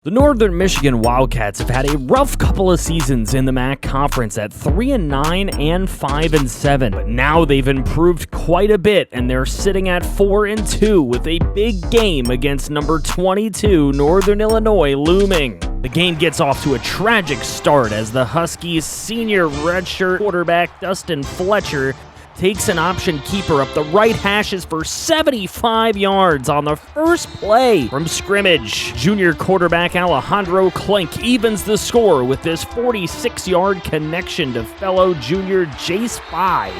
The Northern Michigan Wildcats have had a rough couple of seasons in the MAC Conference at 3-9 and 5-7, but now they've improved quite a bit and they're sitting at 4-2 with a big game against number 22 Northern Illinois looming. The game gets off to a tragic start as the Huskies' senior redshirt quarterback Dustin Fletcher takes an option keeper up the right hashes for 75 yards on the first play from scrimmage. Junior quarterback Alejandro Klink evens the score with this 46-yard connection to fellow junior Jace Fye,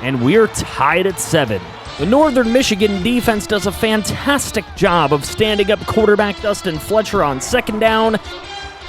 and we're tied at 7. The Northern Michigan defense does a fantastic job of standing up quarterback Dustin Fletcher on second down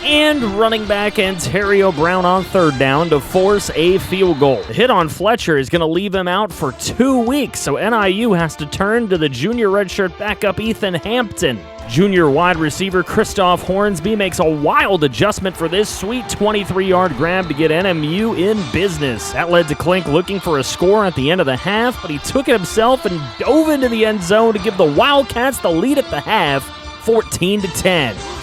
and running back Ontario Brown on third down to force a field goal. The hit on Fletcher is going to leave him out for 2 weeks, so NIU has to turn to the junior redshirt backup Ethan Hampton. Junior wide receiver Christoph Hornsby makes a wild adjustment for this sweet 23-yard grab to get NMU in business. That led to Klink looking for a score at the end of the half, but he took it himself and dove into the end zone to give the Wildcats the lead at the half, 14-10.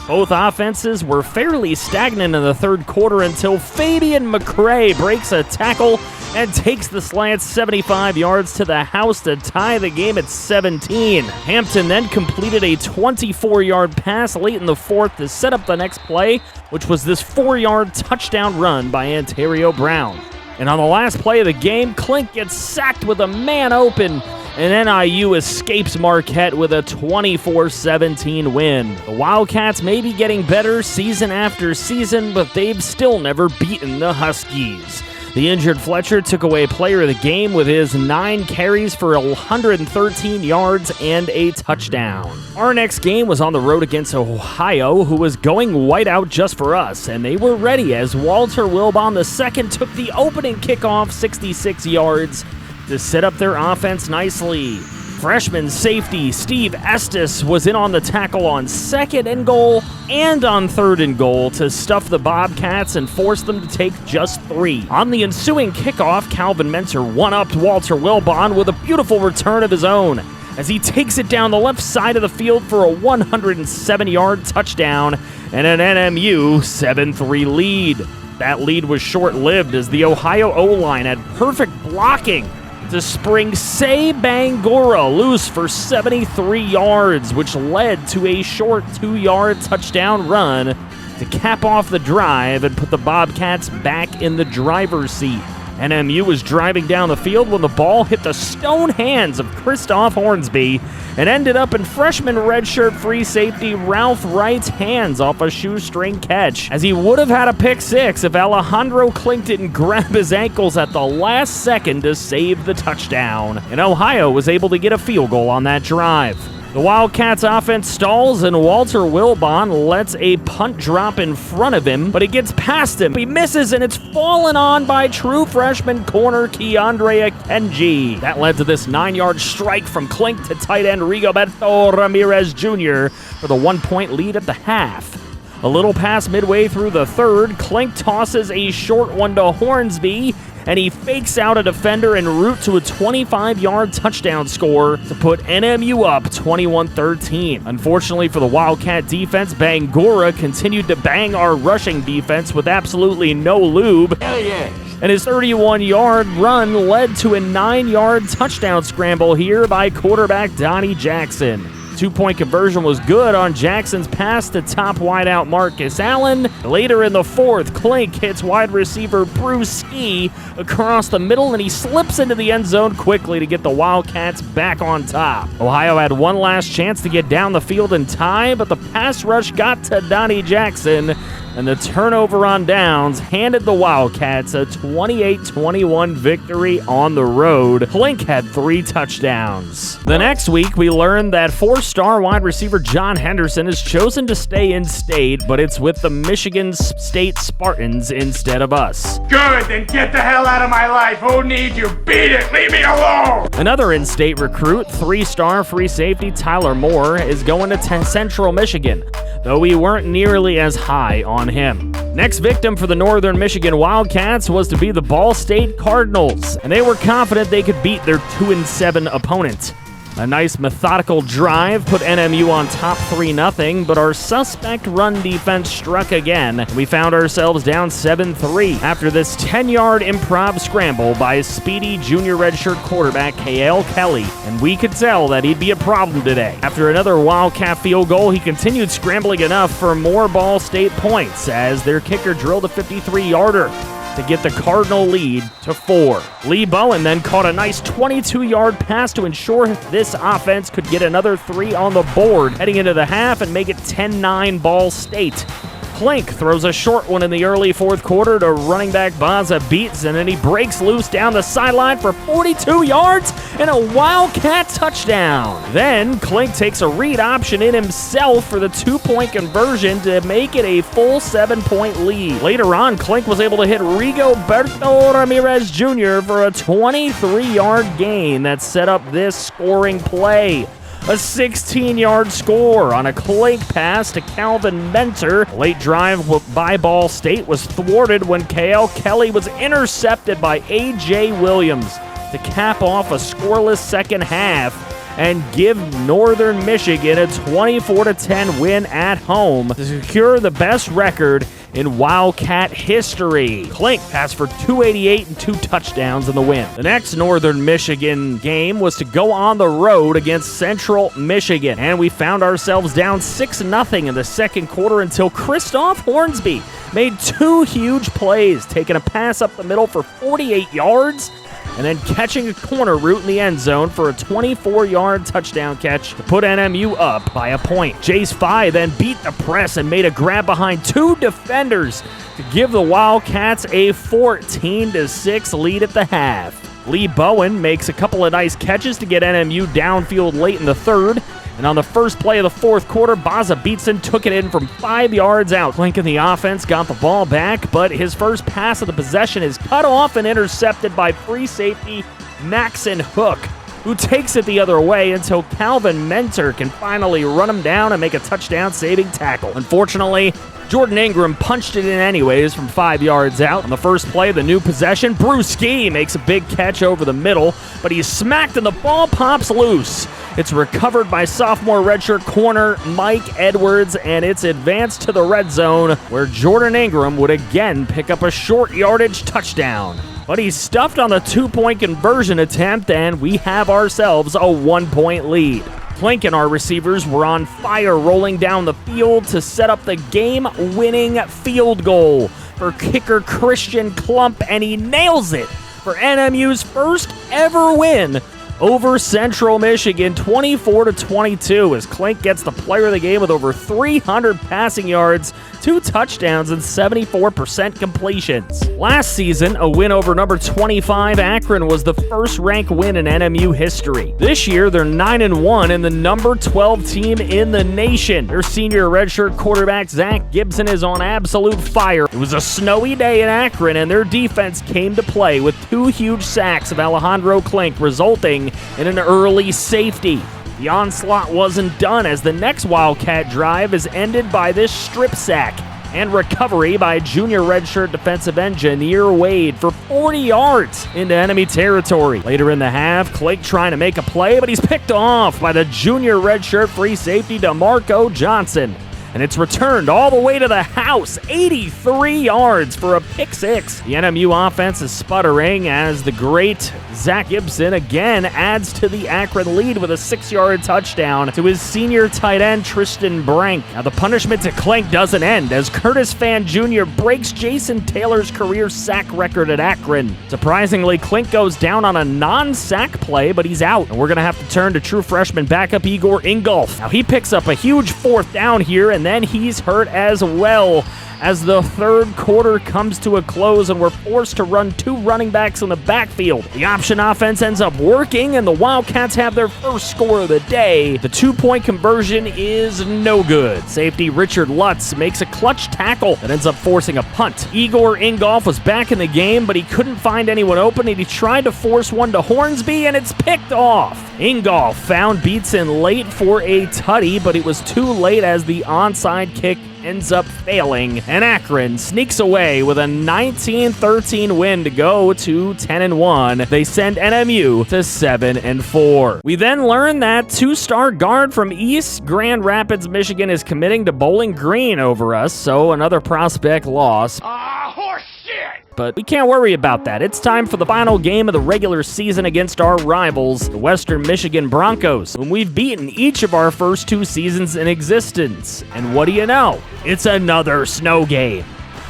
Both offenses were fairly stagnant in the third quarter until Fabian McCray breaks a tackle and takes the slant 75 yards to the house to tie the game at 17. Hampton then completed a 24-yard pass late in the fourth to set up the next play, which was this 4-yard touchdown run by Ontario Brown. And on the last play of the game, Klink gets sacked with a man open, and NIU escapes Marquette with a 24-17 win. The Wildcats may be getting better season after season, but they've still never beaten the Huskies. The injured Fletcher took away player of the game with his 9 carries for 113 yards and a touchdown. Our next game was on the road against Ohio, who was going whiteout just for us, and they were ready as Walter Wilbon II took the opening kickoff 66 yards to set up their offense nicely. Freshman safety Steve Estes was in on the tackle on 2nd and goal and on 3rd and goal to stuff the Bobcats and force them to take just 3. On the ensuing kickoff, Calvin Mentor one-upped Walter Wilbon with a beautiful return of his own as he takes it down the left side of the field for a 107-yard touchdown and an NMU 7-3 lead. That lead was short-lived as the Ohio O-line had perfect blocking to spring Say Bangura loose for 73 yards, which led to a short 2-yard touchdown run to cap off the drive and put the Bobcats back in the driver's seat. NMU was driving down the field when the ball hit the stone hands of Christoph Hornsby and ended up in freshman redshirt free safety Ralph Wright's hands off a shoestring catch, as he would have had a pick 6 if Alejandro Klink didn't grab his ankles at the last second to save the touchdown. And Ohio was able to get a field goal on that drive. The Wildcats offense stalls and Walter Wilbon lets a punt drop in front of him, but it gets past him. He misses and it's fallen on by true freshman corner Keandre Akenji. That led to this 9-yard strike from Klink to tight end Rigoberto Ramirez Jr. for the 1-point lead at the half. A little past midway through the third, Klink tosses a short one to Hornsby, and he fakes out a defender en route to a 25-yard touchdown score to put NMU up 21-13. Unfortunately for the Wildcat defense, Bangura continued to bang our rushing defense with absolutely no lube. Hell yeah. And his 31-yard run led to a 9-yard touchdown scramble here by quarterback Donnie Jackson. 2-point conversion was good on Jackson's pass to top wideout Marcus Allen. Later in the fourth, Klink hits wide receiver Bruce Ski across the middle, and he slips into the end zone quickly to get the Wildcats back on top. Ohio had one last chance to get down the field and tie, but the pass rush got to Donnie Jackson, and the turnover on downs handed the Wildcats a 28-21 victory on the road. Klink had 3 touchdowns. The next week, we learned that 4-star wide receiver John Henderson has chosen to stay in state, but it's with the Michigan State Spartans instead of us. Good, then get the hell out of my life. Who needs you? Beat it. Leave me alone. Another in-state recruit, 3-star free safety Tyler Moore, is going to Central Michigan, though we weren't nearly as high on him. Next victim for the Northern Michigan Wildcats was to be the Ball State Cardinals, and they were confident they could beat their 2-7 opponent. A nice methodical drive put NMU on top 3-0, but our suspect run defense struck again, and we found ourselves down 7-3 after this 10-yard improv scramble by speedy junior redshirt quarterback Kale Kelly, and we could tell that he'd be a problem today. After another Wildcat field goal, he continued scrambling enough for more Ball State points as their kicker drilled a 53-yarder to get the Cardinal lead to 4. Lee Bowen then caught a nice 22-yard pass to ensure this offense could get another 3 on the board heading into the half and make it 10-9 Ball State. Klink throws a short one in the early fourth quarter to running back Baza Beats, and then he breaks loose down the sideline for 42 yards and a Wildcat touchdown. Then Klink takes a read option in himself for the 2-point conversion to make it a full 7-point lead. Later on, Klink was able to hit Rigoberto Ramirez Jr. for a 23-yard gain that set up this scoring play. A 16-yard score on a Klink pass to Calvin Mentor. A late drive by Ball State was thwarted when Kale Kelly was intercepted by A.J. Williams to cap off a scoreless second half and give Northern Michigan a 24-10 win at home to secure the best record in Wildcat history. Klink passed for 288 and 2 touchdowns in the win. The next Northern Michigan game was to go on the road against Central Michigan, and we found ourselves down 6-0 in the second quarter until Christoph Hornsby made 2 huge plays, taking a pass up the middle for 48 yards and then catching a corner route in the end zone for a 24-yard touchdown catch to put NMU up by a point. Jace Fye then beat the press and made a grab behind 2 defenders to give the Wildcats a 14-6 lead at the half. Lee Bowen makes a couple of nice catches to get NMU downfield late in the third, and on the first play of the fourth quarter, Baza Beatson took it in from 5 yards out. Klink in the offense got the ball back, but his first pass of the possession is cut off and intercepted by free safety Maxon Hook, who takes it the other way until Calvin Mentor can finally run him down and make a touchdown-saving tackle. Unfortunately, Jordan Ingram punched it in anyways from 5 yards out. On the first play of the new possession, Brewski makes a big catch over the middle, but he's smacked and the ball pops loose. It's recovered by sophomore redshirt corner Mike Edwards, and it's advanced to the red zone where Jordan Ingram would again pick up a short yardage touchdown. But he's stuffed on the 2-point conversion attempt, and we have ourselves a 1-point lead. Klink and our receivers were on fire rolling down the field to set up the game-winning field goal for kicker Christian Klump, and he nails it for NMU's first ever win over Central Michigan, 24-22, as Klink gets the player of the game with over 300 passing yards, 2 touchdowns, and 74% completions. Last season, a win over number 25 Akron was the first-ranked win in NMU history. This year, they're 9-1 and the number 12 team in the nation. Their senior redshirt quarterback Zach Gibson is on absolute fire. It was a snowy day in Akron, and their defense came to play with 2 huge sacks of Alejandro Klink, resulting in an early safety. The onslaught wasn't done, as the next Wildcat drive is ended by this strip sack and recovery by junior redshirt defensive end Janier Wade for 40 yards into enemy territory. Later in the half, Klink trying to make a play, but he's picked off by the junior redshirt free safety DeMarco Johnson. And it's returned all the way to the house, 83 yards for a pick 6. The NMU offense is sputtering as the great Zach Gibson again adds to the Akron lead with a 6-yard touchdown to his senior tight end Tristan Brank. Now the punishment to Klink doesn't end as Curtis Fan Jr. breaks Jason Taylor's career sack record at Akron. Surprisingly, Klink goes down on a non-sack play, but he's out. And we're going to have to turn to true freshman backup Igor Ingolf. Now he picks up a huge 4th down here, and then he's hurt as well as the third quarter comes to a close and we're forced to run 2 running backs in the backfield. The option offense ends up working and the Wildcats have their first score of the day. The 2-point conversion is no good. Safety Richard Lutz makes a clutch tackle that ends up forcing a punt. Igor Ingolf was back in the game, but he couldn't find anyone open, and he tried to force one to Hornsby, and it's picked off. Ingolf found Beatson late for a tutty, but it was too late as the onside kick ends up failing, and Akron sneaks away with a 19-13 win to go to 10-1. They send NMU to 7-4. We then learn that two-star guard from East Grand Rapids, Michigan is committing to Bowling Green over us, so another prospect loss. Horse shit! But we can't worry about that. It's time for the final game of the regular season against our rivals, the Western Michigan Broncos, whom we've beaten each of our first 2 seasons in existence. And what do you know? It's another snow game.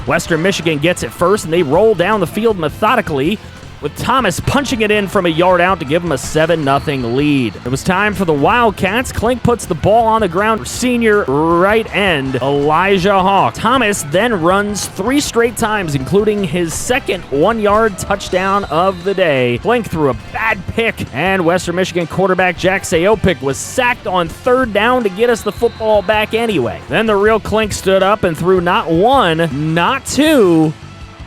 Western Michigan gets it first, and they roll down the field methodically, with Thomas punching it in from a yard out to give him a 7-0 lead. It was time for the Wildcats. Klink puts the ball on the ground for senior right end Elijah Hawk. Thomas then runs 3 straight times, including his second 1-yard touchdown of the day. Klink threw a bad pick, and Western Michigan quarterback Jack Sayopik was sacked on 3rd down to get us the football back anyway. Then the real Klink stood up and threw not 1, not 2,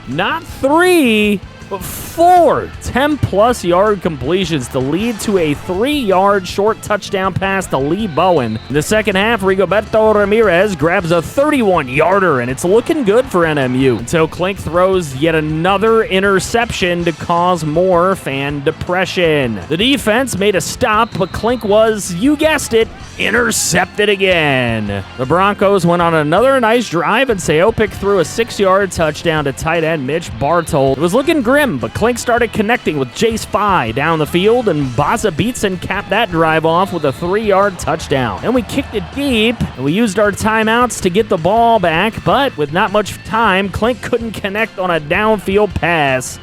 not 3, but 4 10-plus yard completions to lead to a 3-yard short touchdown pass to Lee Bowen. In the second half, Rigoberto Ramirez grabs a 31-yarder, and it's looking good for NMU until Klink throws yet another interception to cause more fan depression. The defense made a stop, but Klink was, you guessed it, intercepted again. The Broncos went on another nice drive, and Sayopik threw a 6-yard touchdown to tight end Mitch Bartold. It was looking grim, but Klink started connecting with Jace Fye down the field, and Baza Beatson capped that drive off with a 3-yard touchdown. Then we kicked it deep, and we used our timeouts to get the ball back, but with not much time, Klink couldn't connect on a downfield pass,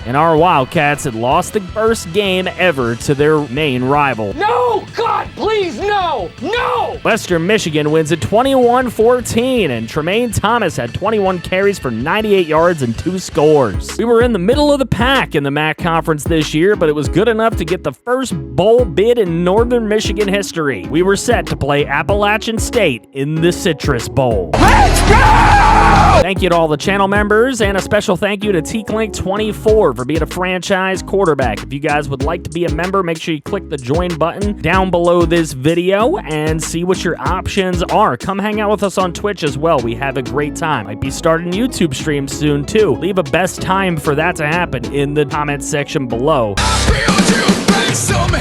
and our Wildcats had lost the first game ever to their main rival. No! God, please, no! No! Western Michigan wins at 21-14, and Tremaine Thomas had 21 carries for 98 yards and 2 scores. We were in the middle of the pack in the MAC conference this year, but it was good enough to get the first bowl bid in Northern Michigan history. We were set to play Appalachian State in the Citrus Bowl. Let's go! Thank you to all the channel members, and a special thank you to TKlink24 for being a franchise quarterback. If you guys would like to be a member, make sure you click the join button down below this video and see what your options are. Come hang out with us on Twitch as well. We have a great time. Might be starting YouTube streams soon too. Leave a best time for that to happen in the comment section below. I feel to bring some